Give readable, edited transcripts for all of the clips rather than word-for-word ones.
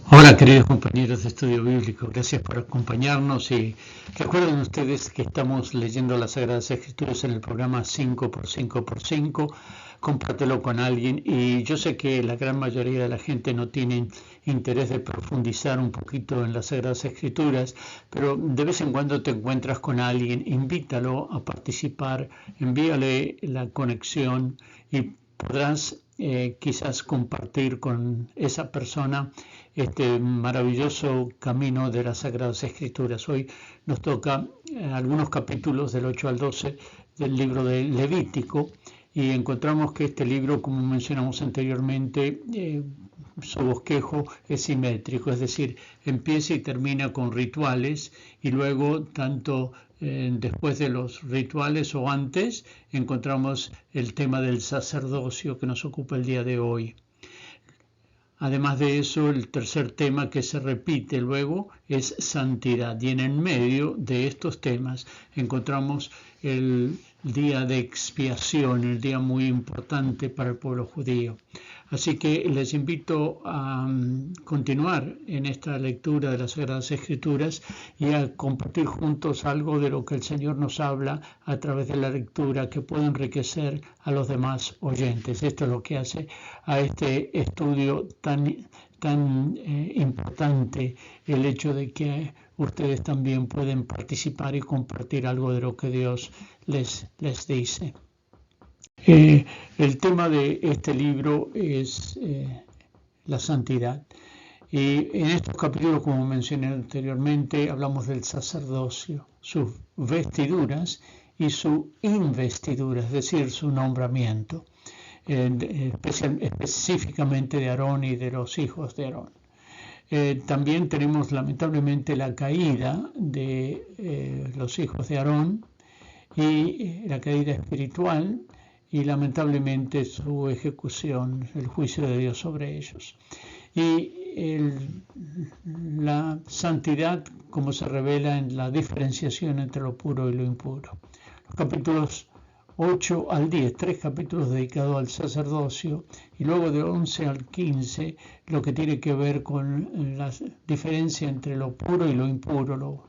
Hola queridos compañeros de estudio bíblico, gracias por acompañarnos y recuerden ustedes que estamos leyendo las Sagradas Escrituras en el programa 5x5x5, compártelo con alguien y yo sé que la gran mayoría de la gente no tiene interés de profundizar un poquito en las Sagradas Escrituras, pero de vez en cuando te encuentras con alguien, invítalo a participar, envíale la conexión y podrás quizás compartir con esa persona este maravilloso camino de las Sagradas Escrituras. Hoy nos toca algunos capítulos del 8 al 12 del libro de Levítico y encontramos que este libro, como mencionamos anteriormente, su bosquejo es simétrico, es decir, empieza y termina con rituales y luego tanto después de los rituales o antes encontramos el tema del sacerdocio que nos ocupa el día de hoy. Además de eso, el tercer tema que se repite luego es santidad. Y en el medio de estos temas encontramos el día de expiación, el día muy importante para el pueblo judío. Así que les invito a continuar en esta lectura de las Sagradas Escrituras y a compartir juntos algo de lo que el Señor nos habla a través de la lectura que puede enriquecer a los demás oyentes. Esto es lo que hace a este estudio tan importante, el hecho de que ustedes también pueden participar y compartir algo de lo que Dios les dice. El tema de este libro es la santidad. Y en estos capítulos, como mencioné anteriormente, hablamos del sacerdocio, sus vestiduras y su investidura, es decir, su nombramiento, específicamente de Aarón y de los hijos de Aarón. También tenemos lamentablemente la caída de los hijos de Aarón y la caída espiritual y lamentablemente su ejecución, el juicio de Dios sobre ellos. Y la santidad como se revela en la diferenciación entre lo puro y lo impuro. Los capítulos 8 al 10, 3 capítulos dedicados al sacerdocio y luego de 11 al 15 lo que tiene que ver con la diferencia entre lo puro y lo impuro,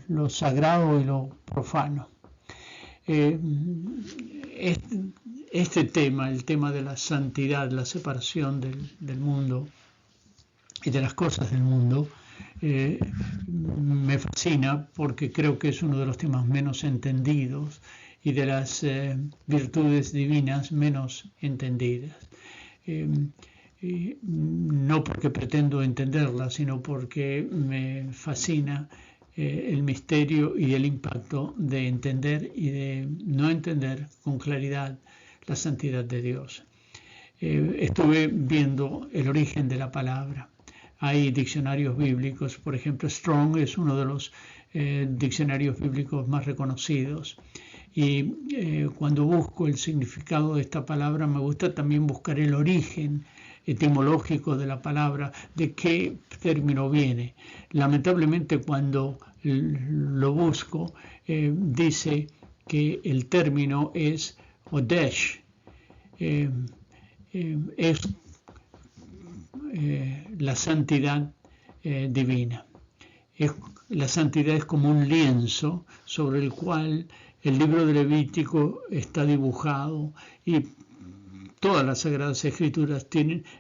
lo sagrado y lo profano. Este tema, el tema de la santidad, la separación del mundo y de las cosas del mundo, me fascina porque creo que es uno de los temas menos entendidos y de las virtudes divinas menos entendidas. No porque pretendo entenderlas, sino porque me fascina el misterio y el impacto de entender y de no entender con claridad la santidad de Dios. Estuve viendo el origen de la palabra. Hay diccionarios bíblicos, por ejemplo, Strong es uno de los diccionarios bíblicos más reconocidos. Y cuando busco el significado de esta palabra, me gusta también buscar el origen etimológico de la palabra, de qué término viene. Lamentablemente cuando lo busco, dice que el término es Odesh, es la santidad divina. La santidad es como un lienzo sobre el cual el libro de Levítico está dibujado y todas las Sagradas Escrituras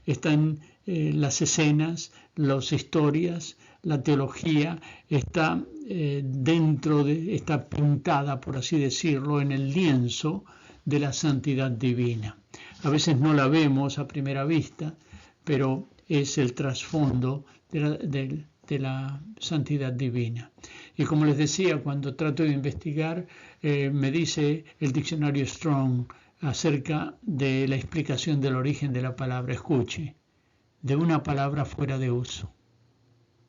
están las escenas, las historias, la teología está está pintada, por así decirlo, en el lienzo de la santidad divina. A veces no la vemos a primera vista, pero es el trasfondo de la santidad divina. Y como les decía, cuando trato de investigar, me dice el diccionario Strong acerca de la explicación del origen de la palabra. Escuche, de una palabra fuera de uso,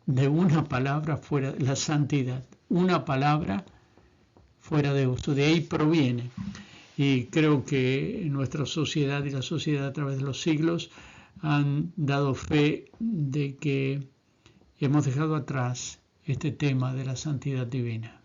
de una palabra fuera, la santidad, una palabra fuera de uso, de ahí proviene. Y creo que nuestra sociedad y la sociedad a través de los siglos han dado fe de que hemos dejado atrás este tema de la santidad divina.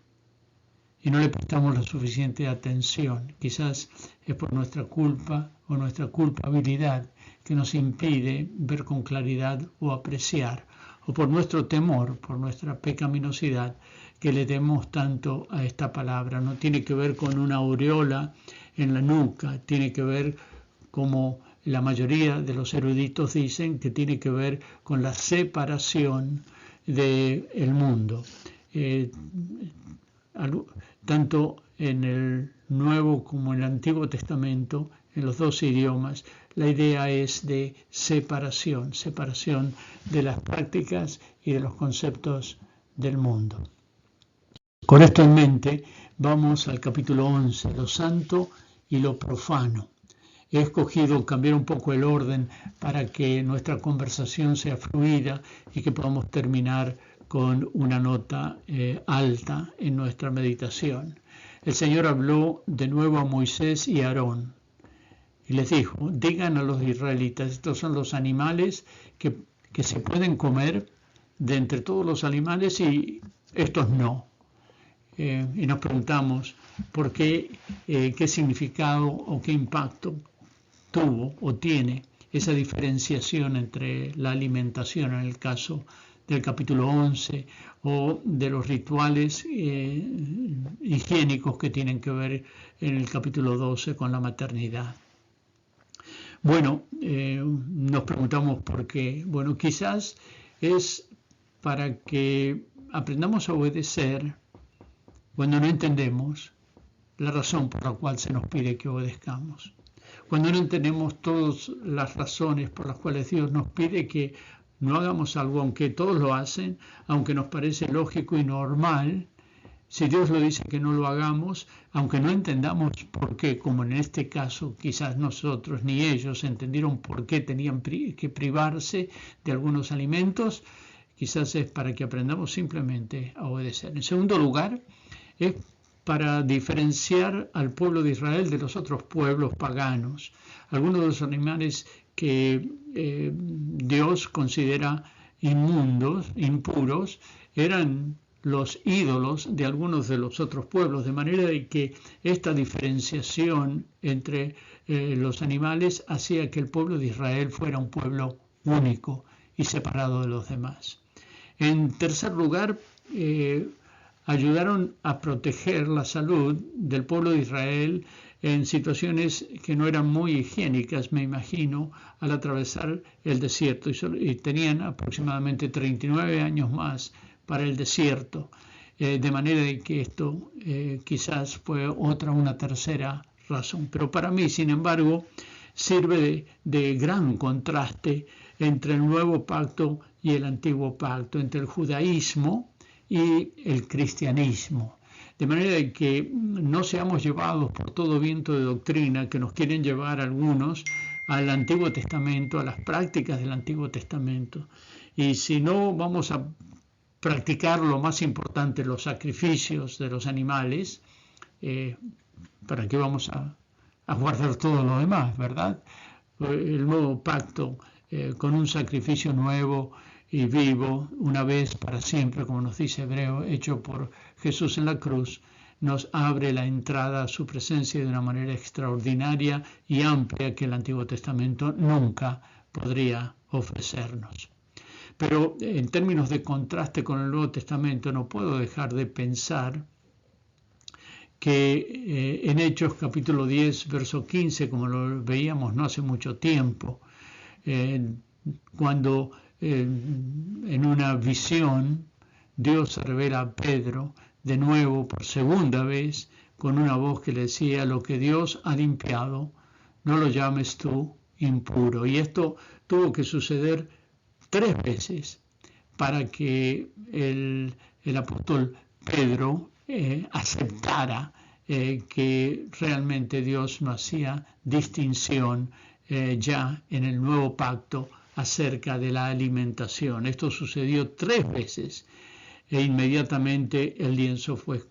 y no le prestamos la suficiente atención. Quizás es por nuestra culpa o nuestra culpabilidad que nos impide ver con claridad o apreciar, o por nuestro temor, por nuestra pecaminosidad, que le demos tanto a esta palabra. No tiene que ver con una aureola en la nuca, tiene que ver, como la mayoría de los eruditos dicen, que tiene que ver con la separación del mundo. Tanto en el Nuevo como en el Antiguo Testamento, en los dos idiomas, la idea es de separación de las prácticas y de los conceptos del mundo. Con esto en mente, vamos al capítulo 11, lo santo y lo profano. He escogido cambiar un poco el orden para que nuestra conversación sea fluida y que podamos terminar con una nota alta en nuestra meditación. El Señor habló de nuevo a Moisés y a Aarón y les dijo: digan a los israelitas, estos son los animales que se pueden comer de entre todos los animales y estos no. Y nos preguntamos por qué, qué significado o qué impacto tuvo o tiene esa diferenciación entre la alimentación en el caso del capítulo 11 o de los rituales higiénicos que tienen que ver en el capítulo 12 con la maternidad. Bueno, nos preguntamos por qué. Bueno, quizás es para que aprendamos a obedecer cuando no entendemos la razón por la cual se nos pide que obedezcamos. Cuando no entendemos todas las razones por las cuales Dios nos pide que no hagamos algo, aunque todos lo hacen, aunque nos parece lógico y normal, si Dios lo dice que no lo hagamos, aunque no entendamos por qué, como en este caso quizás nosotros ni ellos entendieron por qué tenían que privarse de algunos alimentos, quizás es para que aprendamos simplemente a obedecer. En segundo lugar, es para diferenciar al pueblo de Israel de los otros pueblos paganos. Algunos de los animales que Dios considera inmundos, impuros, eran los ídolos de algunos de los otros pueblos, de manera de que esta diferenciación entre los animales hacía que el pueblo de Israel fuera un pueblo único y separado de los demás. En tercer lugar, ayudaron a proteger la salud del pueblo de Israel en situaciones que no eran muy higiénicas, me imagino, al atravesar el desierto. Y tenían aproximadamente 39 años más para el desierto, de manera de que esto quizás fue una tercera razón. Pero para mí, sin embargo, sirve de gran contraste entre el nuevo pacto y el antiguo pacto, entre el judaísmo y el cristianismo. De manera de que no seamos llevados por todo viento de doctrina que nos quieren llevar algunos al Antiguo Testamento, a las prácticas del Antiguo Testamento. Y si no vamos a practicar lo más importante, los sacrificios de los animales, ¿para qué vamos a guardar todo lo demás, verdad? El nuevo pacto con un sacrificio nuevo y vivo, una vez para siempre, como nos dice Hebreo, hecho por Jesús en la cruz, nos abre la entrada a su presencia de una manera extraordinaria y amplia que el Antiguo Testamento nunca podría ofrecernos. Pero en términos de contraste con el Nuevo Testamento, no puedo dejar de pensar que en Hechos capítulo 10, verso 15, como lo veíamos no hace mucho tiempo, cuando en una visión Dios se revela a Pedro de nuevo por segunda vez con una voz que le decía: lo que Dios ha limpiado, no lo llames tú impuro. Y esto tuvo que suceder 3 veces para que el apóstol Pedro aceptara que realmente Dios no hacía distinción ya en el nuevo pacto acerca de la alimentación. Esto sucedió 3 veces e inmediatamente el lienzo fue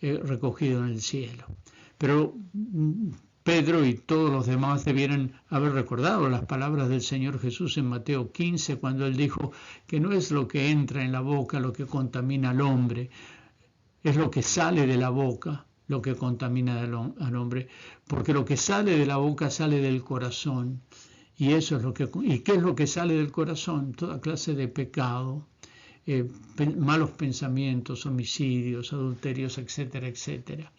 recogido en el cielo. Pero Pedro y todos los demás debieran haber recordado las palabras del Señor Jesús en Mateo 15, cuando Él dijo que no es lo que entra en la boca lo que contamina al hombre, es lo que sale de la boca lo que contamina al hombre, porque lo que sale de la boca sale del corazón, y eso es lo que, ¿y qué es lo que sale del corazón? Toda clase de pecado, malos pensamientos, homicidios, adulterios, etcétera, etcétera.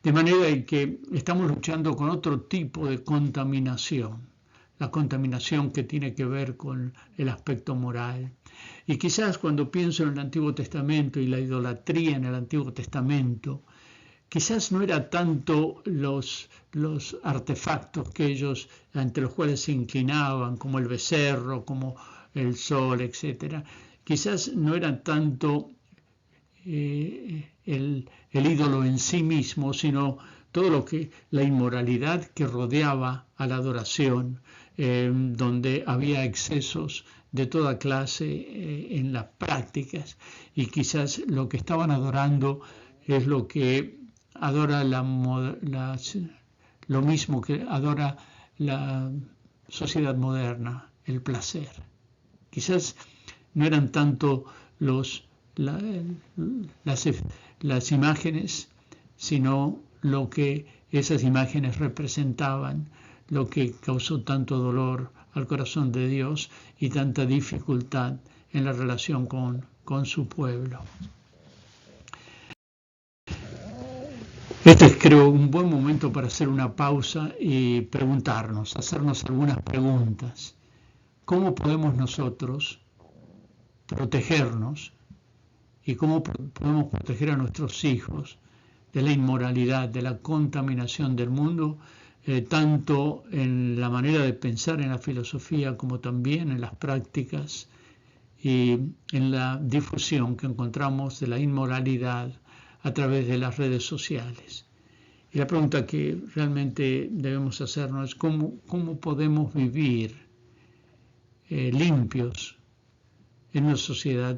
De manera que estamos luchando con otro tipo de contaminación, la contaminación que tiene que ver con el aspecto moral. Y quizás cuando pienso en el Antiguo Testamento y la idolatría en el Antiguo Testamento, quizás no era tanto los artefactos que ellos, ante los cuales se inclinaban, como el becerro, como el sol, etc. Quizás no era tanto el ídolo en sí mismo, sino todo lo que, la inmoralidad que rodeaba a la adoración, donde había excesos de toda clase en las prácticas, y quizás lo que estaban adorando es lo que adora lo mismo que adora la sociedad moderna, el placer. Quizás no eran tanto las imágenes, sino lo que esas imágenes representaban, lo que causó tanto dolor al corazón de Dios y tanta dificultad en la relación con su pueblo. Este es, creo, un buen momento para hacer una pausa y preguntarnos, hacernos algunas preguntas. ¿Cómo podemos nosotros protegernos y cómo podemos proteger a nuestros hijos de la inmoralidad, de la contaminación del mundo, tanto en la manera de pensar en la filosofía como también en las prácticas y en la difusión que encontramos de la inmoralidad a través de las redes sociales? Y la pregunta que realmente debemos hacernos es cómo podemos vivir limpios en una sociedad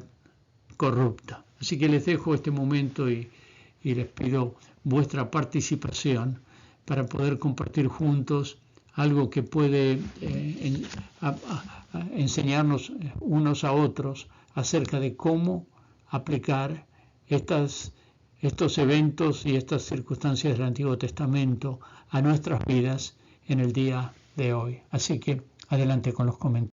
corrupta. Así que les dejo este momento y les pido vuestra participación para poder compartir juntos algo que puede enseñarnos unos a otros acerca de cómo aplicar estos eventos y estas circunstancias del Antiguo Testamento a nuestras vidas en el día de hoy. Así que adelante con los comentarios.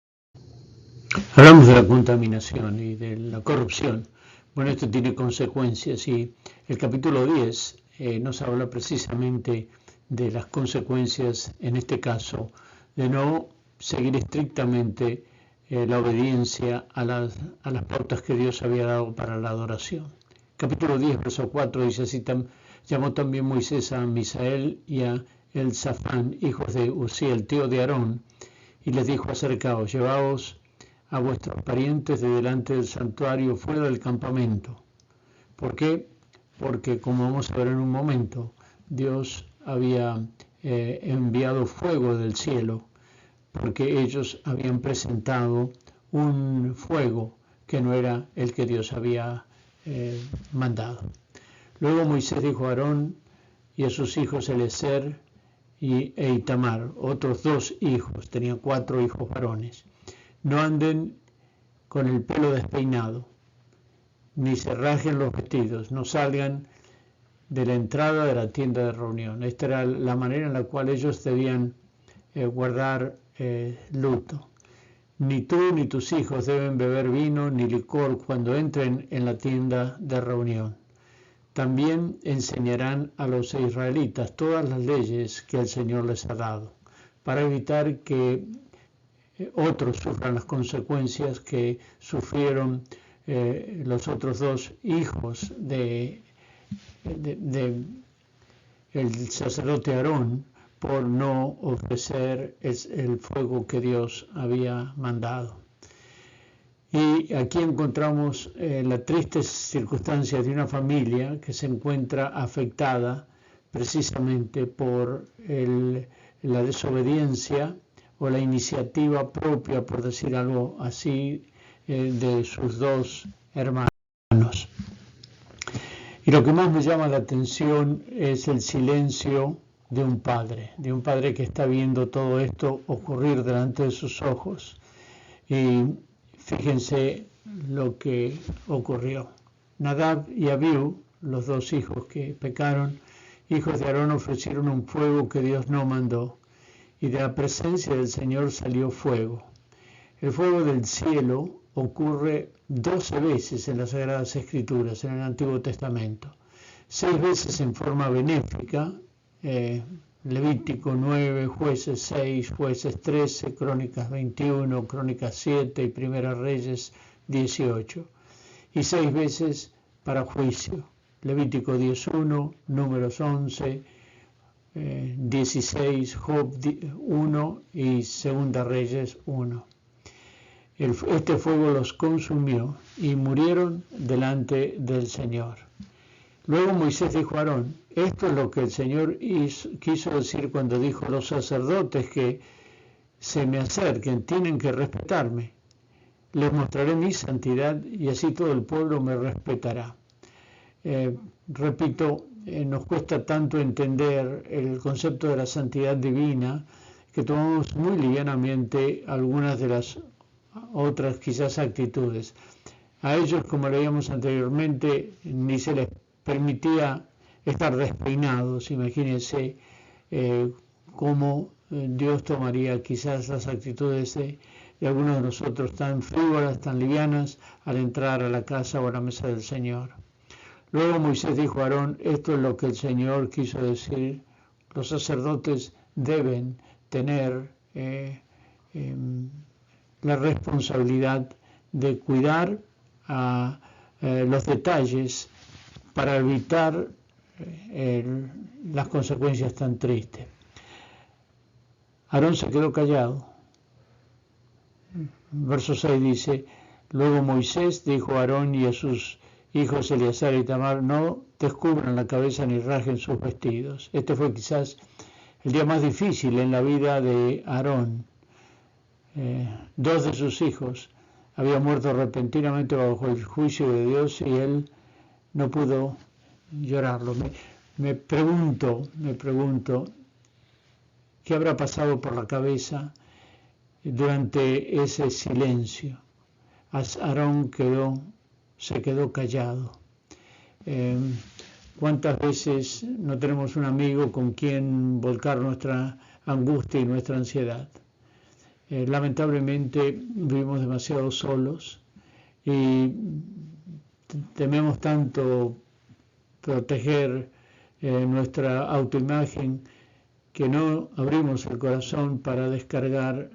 Hablamos de la contaminación y de la corrupción. Bueno, esto tiene consecuencias y el capítulo 10 nos habla precisamente de las consecuencias, en este caso, de no seguir estrictamente la obediencia a las pautas que Dios había dado para la adoración. Capítulo 10, verso 4 dice así: llamó también Moisés a Misael y a Elzafán, hijos de Uziel, tío de Aarón, y les dijo: acercaos, llevaos a vuestros parientes de delante del santuario fuera del campamento. ¿Por qué? Porque, como vamos a ver en un momento, Dios había enviado fuego del cielo, porque ellos habían presentado un fuego que no era el que Dios había mandado. Luego Moisés dijo a Aarón y a sus hijos Eliezer e Itamar, otros 2 hijos, tenía 4 hijos varones: no anden con el pelo despeinado, ni se rajen los vestidos, no salgan de la entrada de la tienda de reunión. Esta era la manera en la cual ellos debían guardar luto. Ni tú ni tus hijos deben beber vino ni licor cuando entren en la tienda de reunión. También enseñarán a los israelitas todas las leyes que el Señor les ha dado, para evitar que otros sufran las consecuencias que sufrieron los otros 2 hijos de el sacerdote Aarón por no ofrecer el fuego que Dios había mandado. Y aquí encontramos la triste circunstancia de una familia que se encuentra afectada precisamente por la desobediencia o la iniciativa propia, por decir algo así, de sus 2 hermanos. Y lo que más me llama la atención es el silencio de un padre que está viendo todo esto ocurrir delante de sus ojos. Y fíjense lo que ocurrió. Nadab y Abiú, los dos hijos que pecaron, hijos de Aarón, ofrecieron un fuego que Dios no mandó, y de la presencia del Señor salió fuego. El fuego del cielo ocurre 12 veces en las Sagradas Escrituras, en el Antiguo Testamento. 6 veces en forma benéfica, Levítico 9, Jueces 6, Jueces 13, Crónicas 21, Crónicas 7 y Primera Reyes 18. Y 6 veces para juicio, Levítico 11, Números 11, 16, Job 1 y Segunda Reyes 1. Este fuego los consumió y murieron delante del Señor. Luego Moisés dijo a Aarón: esto es lo que el Señor quiso decir cuando dijo: los sacerdotes que se me acerquen tienen que respetarme. Les mostraré mi santidad y así todo el pueblo me respetará. Repito, nos cuesta tanto entender el concepto de la santidad divina que tomamos muy livianamente algunas de las otras quizás actitudes. A ellos, como leíamos anteriormente, ni se les permitía estar despeinados. Imagínense cómo Dios tomaría quizás las actitudes de algunos de nosotros tan frívolas, tan livianas, al entrar a la casa o a la mesa del Señor. Luego Moisés dijo a Aarón: esto es lo que el Señor quiso decir: los sacerdotes deben tener la responsabilidad de cuidar a los detalles para evitar las consecuencias tan tristes. Aarón se quedó callado. Verso 6 dice: luego Moisés dijo a Aarón y a sus hijos Eleazar y Itamar: no descubran la cabeza ni rasguen sus vestidos. Este fue quizás el día más difícil en la vida de Aarón. 2 de sus hijos habían muerto repentinamente bajo el juicio de Dios y él no pudo llorarlo. Me pregunto, ¿qué habrá pasado por la cabeza durante ese silencio? Aarón se quedó callado. ¿Cuántas veces no tenemos un amigo con quien volcar nuestra angustia y nuestra ansiedad? Lamentablemente vivimos demasiado solos y tememos tanto proteger nuestra autoimagen que no abrimos el corazón para descargar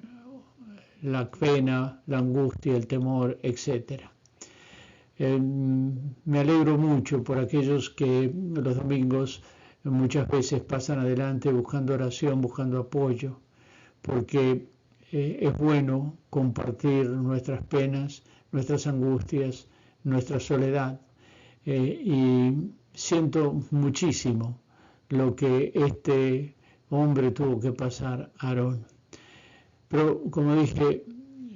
la pena, la angustia, el temor, etc. Me alegro mucho por aquellos que los domingos muchas veces pasan adelante buscando oración, buscando apoyo, porque es bueno compartir nuestras penas, nuestras angustias, nuestra soledad. Y siento muchísimo lo que este hombre tuvo que pasar, Aarón. Pero como dije,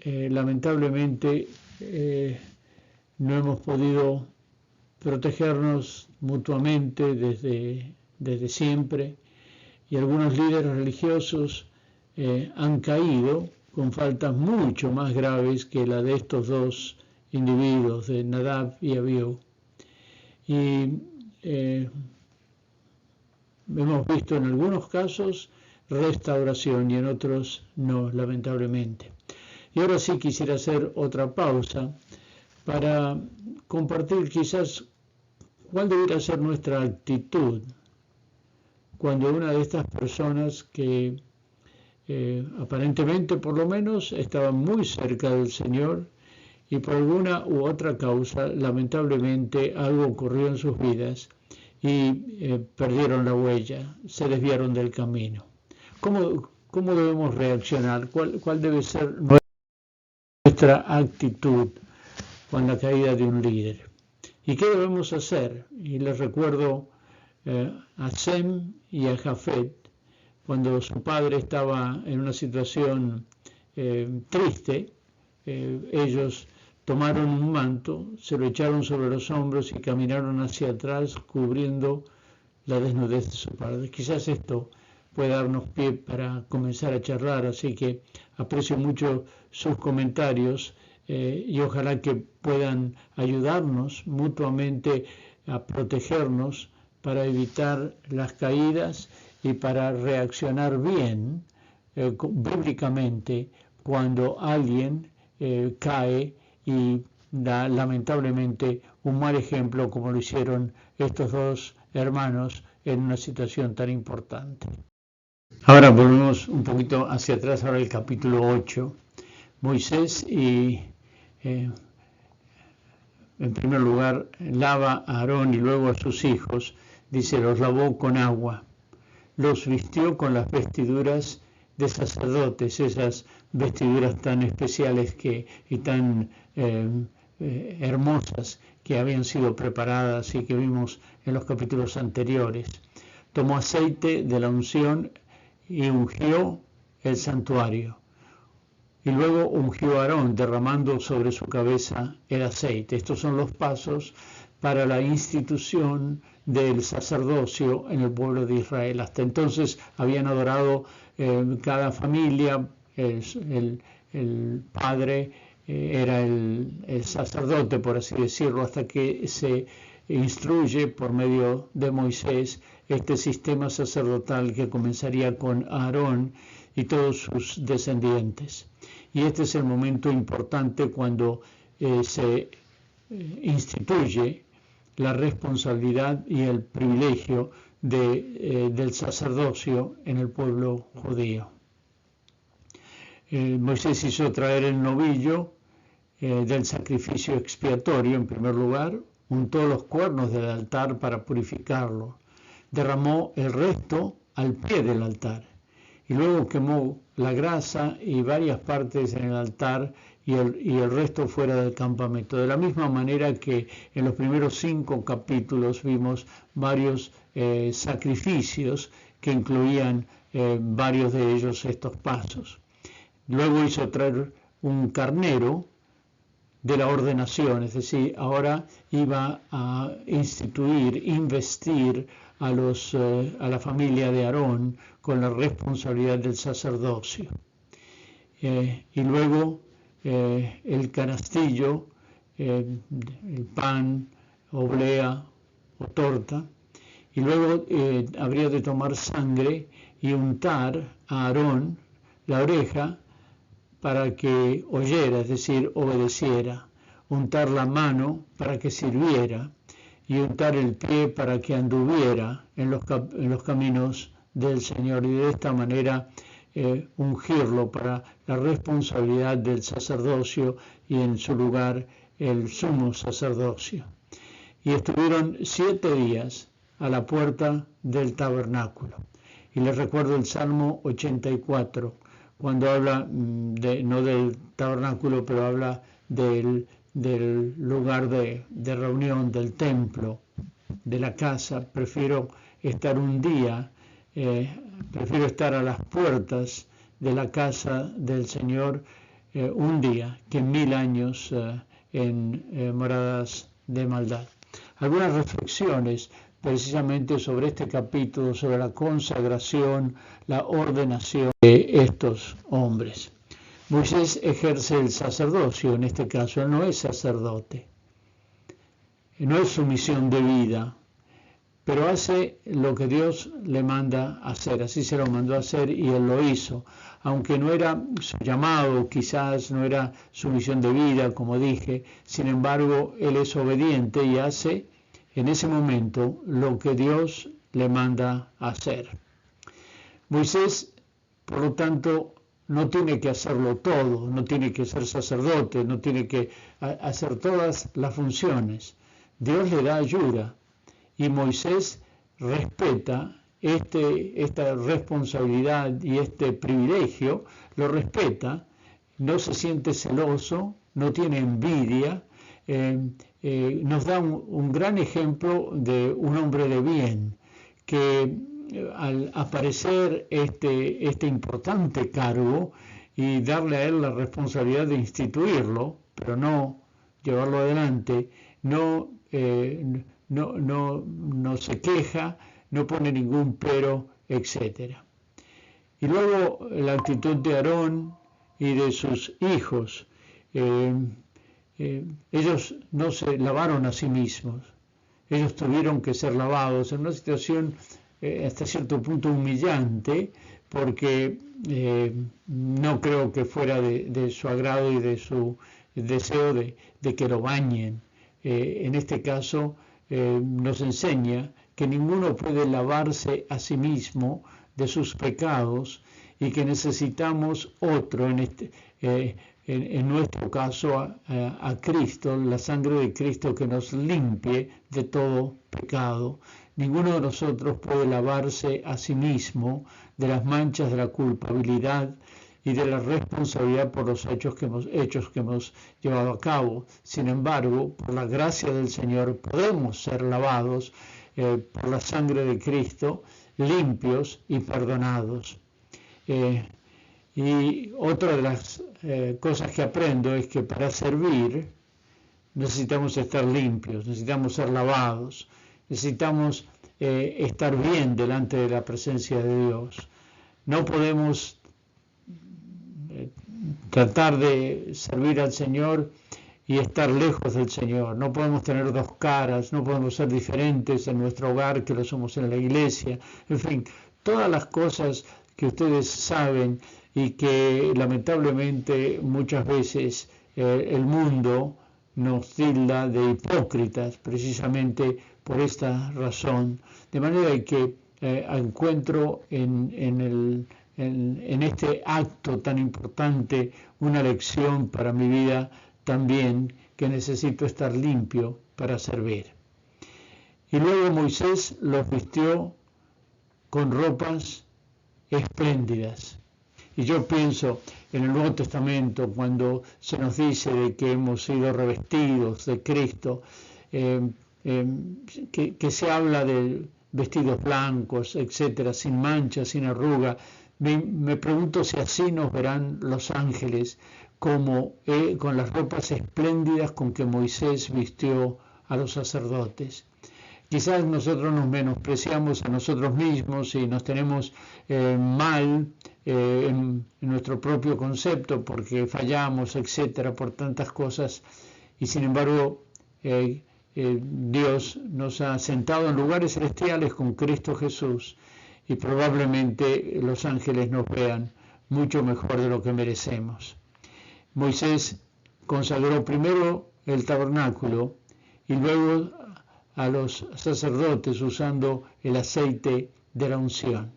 lamentablemente no hemos podido protegernos mutuamente desde siempre, y algunos líderes religiosos han caído con faltas mucho más graves que la de estos dos individuos, de Nadab y Abiú. Y hemos visto en algunos casos restauración y en otros no, lamentablemente. Y ahora sí quisiera hacer otra pausa para compartir quizás cuál debería ser nuestra actitud cuando una de estas personas que aparentemente por lo menos estaban muy cerca del Señor y por alguna u otra causa lamentablemente algo ocurrió en sus vidas y perdieron la huella, se desviaron del camino. ¿Cómo debemos reaccionar? ¿Cuál debe ser nuestra actitud con la caída de un líder? ¿Y qué debemos hacer? Y les recuerdo a Sem y a Jafet, cuando su padre estaba en una situación triste, ellos tomaron un manto, se lo echaron sobre los hombros y caminaron hacia atrás cubriendo la desnudez de su padre. Quizás esto puede darnos pie para comenzar a charlar, así que aprecio mucho sus comentarios y ojalá que puedan ayudarnos mutuamente a protegernos, para evitar las caídas y para reaccionar bien bíblicamente cuando alguien cae y da lamentablemente un mal ejemplo como lo hicieron estos dos hermanos en una situación tan importante. Ahora volvemos un poquito hacia atrás, ahora el capítulo 8. Moisés y en primer lugar lava a Aarón y luego a sus hijos, dice, los lavó con agua, los vistió con las vestiduras de sacerdotes, esas vestiduras tan especiales y tan hermosas que habían sido preparadas y que vimos en los capítulos anteriores. Tomó aceite de la unción y ungió el santuario. Y luego ungió a Aarón, derramando sobre su cabeza el aceite. Estos son los pasos para la institución del sacerdocio en el pueblo de Israel. Hasta entonces habían adorado cada familia, el padre era el sacerdote, por así decirlo, hasta que se instruye por medio de Moisés este sistema sacerdotal que comenzaría con Aarón y todos sus descendientes. Y este es el momento importante cuando se instituye la responsabilidad y el privilegio del sacerdocio en el pueblo judío. Moisés hizo traer el novillo del sacrificio expiatorio en primer lugar, untó los cuernos del altar para purificarlo, derramó el resto al pie del altar y luego quemó la grasa y varias partes en el altar y el resto fuera del campamento. De la misma manera que en los primeros 5 capítulos vimos varios sacrificios que incluían varios de ellos estos pasos. Luego hizo traer un carnero de la ordenación, es decir, ahora iba a investir a la familia de Aarón con la responsabilidad del sacerdocio. Y luego el canastillo, el pan, oblea o torta, y luego habría de tomar sangre y untar a Aarón la oreja para que oyera, es decir, obedeciera, untar la mano para que sirviera y untar el pie para que anduviera en los caminos del Señor, y de esta manera ungirlo para la responsabilidad del sacerdocio y en su lugar el sumo sacerdocio. Y estuvieron 7 días a la puerta del tabernáculo. Y les recuerdo el Salmo 84, cuando habla no del tabernáculo, pero habla del lugar de reunión, del templo, de la casa. Prefiero estar un día, prefiero estar a las puertas de la casa del Señor un día que 1000 años en moradas de maldad. Algunas reflexiones precisamente sobre este capítulo, sobre la consagración, la ordenación de estos hombres. Moisés ejerce el sacerdocio, en este caso él no es sacerdote, no es su misión de vida, pero hace lo que Dios le manda hacer, así se lo mandó a hacer y él lo hizo, aunque no era su llamado, quizás no era su misión de vida, como dije, sin embargo él es obediente y hace en ese momento lo que Dios le manda hacer. Moisés, por lo tanto, no tiene que hacerlo todo, no tiene que ser sacerdote, no tiene que hacer todas las funciones. Dios le da ayuda y Moisés respeta esta responsabilidad y este privilegio, lo respeta, no se siente celoso, no tiene envidia, nos da un gran ejemplo de un hombre de bien que al aparecer este importante cargo y darle a él la responsabilidad de instituirlo, pero no llevarlo adelante, no se queja, no pone ningún pero, etc. Y luego la actitud de Aarón y de sus hijos. Ellos no se lavaron a sí mismos, ellos tuvieron que ser lavados en una situación hasta cierto punto humillante, porque no creo que fuera de su agrado y de su deseo de que lo bañen. En este caso nos enseña que ninguno puede lavarse a sí mismo de sus pecados y que necesitamos otro, en nuestro caso a Cristo, la sangre de Cristo que nos limpie de todo pecado. Ninguno de nosotros puede lavarse a sí mismo de las manchas de la culpabilidad y de la responsabilidad por los hechos que hemos llevado a cabo. Sin embargo, por la gracia del Señor podemos ser lavados por la sangre de Cristo, limpios y perdonados. Y otra de las cosas que aprendo es que para servir necesitamos estar limpios, necesitamos ser lavados, necesitamos estar bien delante de la presencia de Dios. No podemos tratar de servir al Señor y estar lejos del Señor. No podemos tener dos caras, no podemos ser diferentes en nuestro hogar que lo somos en la iglesia. En fin, todas las cosas que ustedes saben y que lamentablemente muchas veces el mundo nos tilda de hipócritas precisamente por esta razón. De manera que encuentro en este acto tan importante una lección para mi vida también, que necesito estar limpio para servir. Y luego Moisés los vistió con ropas espléndidas. Y yo pienso en el Nuevo Testamento, cuando se nos dice de que hemos sido revestidos de Cristo, que se habla de vestidos blancos, etcétera, sin mancha, sin arruga. Me pregunto si así nos verán los ángeles, como con las ropas espléndidas con que Moisés vistió a los sacerdotes. Quizás nosotros nos menospreciamos a nosotros mismos y nos tenemos mal en nuestro propio concepto porque fallamos, etcétera, por tantas cosas, y sin embargo Dios nos ha sentado en lugares celestiales con Cristo Jesús, y probablemente los ángeles nos vean mucho mejor de lo que merecemos. Moisés consagró primero el tabernáculo y luego a los sacerdotes usando el aceite de la unción,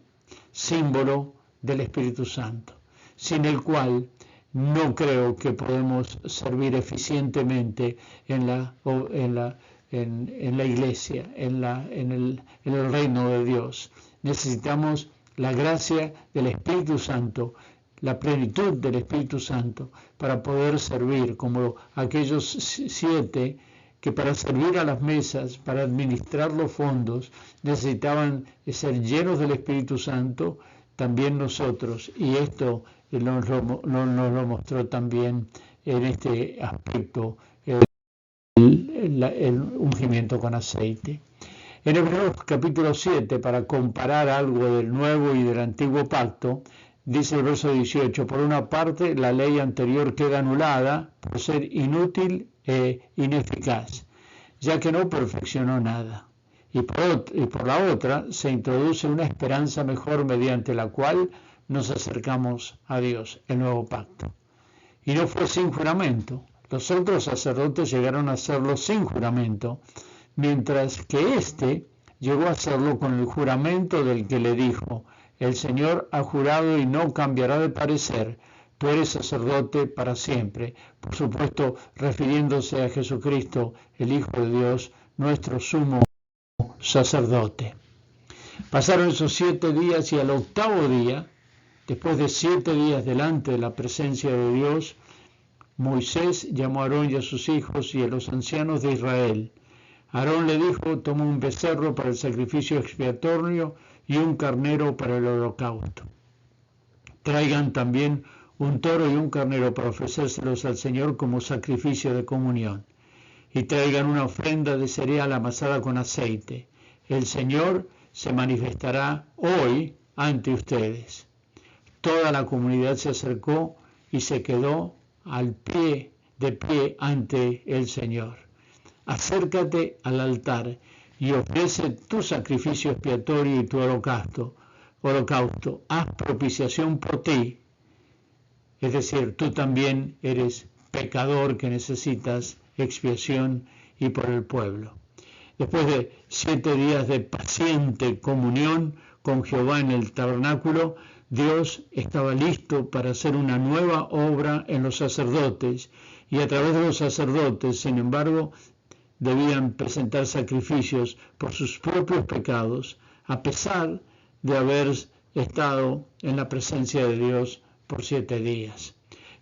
símbolo del Espíritu Santo, sin el cual no creo que podemos servir eficientemente en la iglesia, en el reino de Dios. Necesitamos la gracia del Espíritu Santo, la plenitud del Espíritu Santo, para poder servir, como aquellos 7 que para servir a las mesas, para administrar los fondos, necesitaban ser llenos del Espíritu Santo. También nosotros, y esto nos lo mostró también en este aspecto el ungimiento con aceite. En Hebreos capítulo 7, para comparar algo del nuevo y del antiguo pacto, dice el verso 18: por una parte, la ley anterior queda anulada por ser inútil e ineficaz, ya que no perfeccionó nada. Y por la otra, se introduce una esperanza mejor mediante la cual nos acercamos a Dios, el nuevo pacto. Y no fue sin juramento. Los otros sacerdotes llegaron a hacerlo sin juramento, mientras que éste llegó a hacerlo con el juramento del que le dijo: el Señor ha jurado y no cambiará de parecer, tú eres sacerdote para siempre. Por supuesto, refiriéndose a Jesucristo, el Hijo de Dios, nuestro sumo sacerdote. Pasaron esos 7 días y al 8º día, después de 7 días delante de la presencia de Dios, Moisés llamó a Aarón y a sus hijos y a los ancianos de Israel. Aarón le dijo: toma un becerro para el sacrificio expiatorio y un carnero para el holocausto. Traigan también un toro y un carnero para ofrecérselos al Señor como sacrificio de comunión. Y traigan una ofrenda de cereal amasada con aceite. El Señor se manifestará hoy ante ustedes. Toda la comunidad se acercó y se quedó de pie ante el Señor. acércate al altar y ofrece tu sacrificio expiatorio y tu holocausto, haz propiciación por ti. Es decir, tú también eres pecador que necesitas expiación y por el pueblo. Después de 7 días de paciente comunión con Jehová en el tabernáculo, Dios estaba listo para hacer una nueva obra en los sacerdotes, y a través de los sacerdotes, sin embargo, debían presentar sacrificios por sus propios pecados, a pesar de haber estado en la presencia de Dios por 7 días.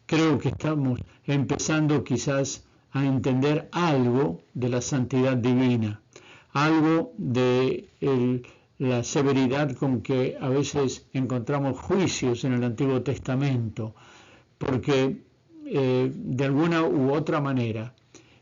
Creo que estamos empezando quizás a entender algo de la santidad divina, algo de la severidad con que a veces encontramos juicios en el Antiguo Testamento, porque de alguna u otra manera,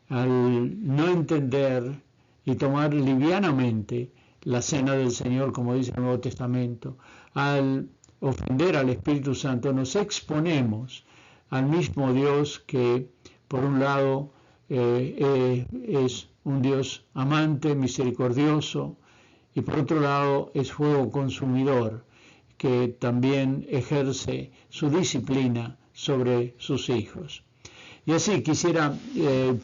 al no entender y tomar livianamente la cena del Señor, como dice el Nuevo Testamento, al ofender al Espíritu Santo, nos exponemos al mismo Dios que, por un lado, es un Dios amante, misericordioso, y por otro lado es fuego consumidor, que también ejerce su disciplina sobre sus hijos. Y así quisiera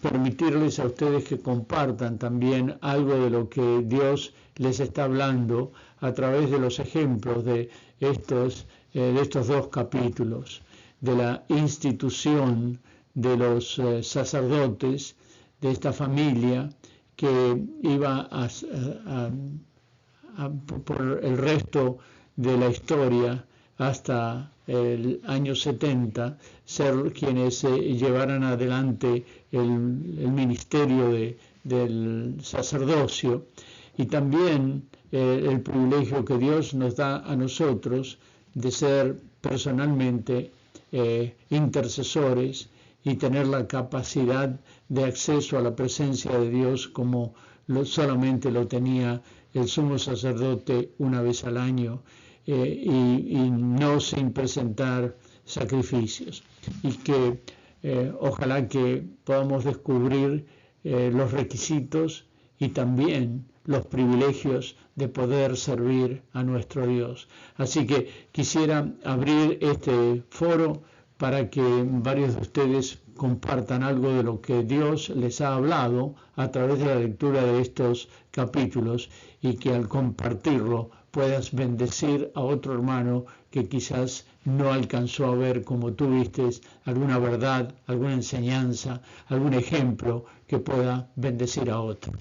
permitirles a ustedes que compartan también algo de lo que Dios les está hablando a través de los ejemplos de estos 2 capítulos, de la institución de los sacerdotes, de esta familia que iba por el resto de la historia hasta el año 70, ser quienes llevaran adelante el ministerio del sacerdocio, y también el privilegio que Dios nos da a nosotros de ser personalmente intercesores y tener la capacidad de acceso a la presencia de Dios como solamente lo tenía el sumo sacerdote una vez al año, y no sin presentar sacrificios. Y que ojalá que podamos descubrir los requisitos y también los privilegios de poder servir a nuestro Dios. Así que quisiera abrir este foro para que varios de ustedes compartan algo de lo que Dios les ha hablado a través de la lectura de estos capítulos, y que al compartirlo puedas bendecir a otro hermano que quizás no alcanzó a ver como tú vistes alguna verdad, alguna enseñanza, algún ejemplo que pueda bendecir a otro.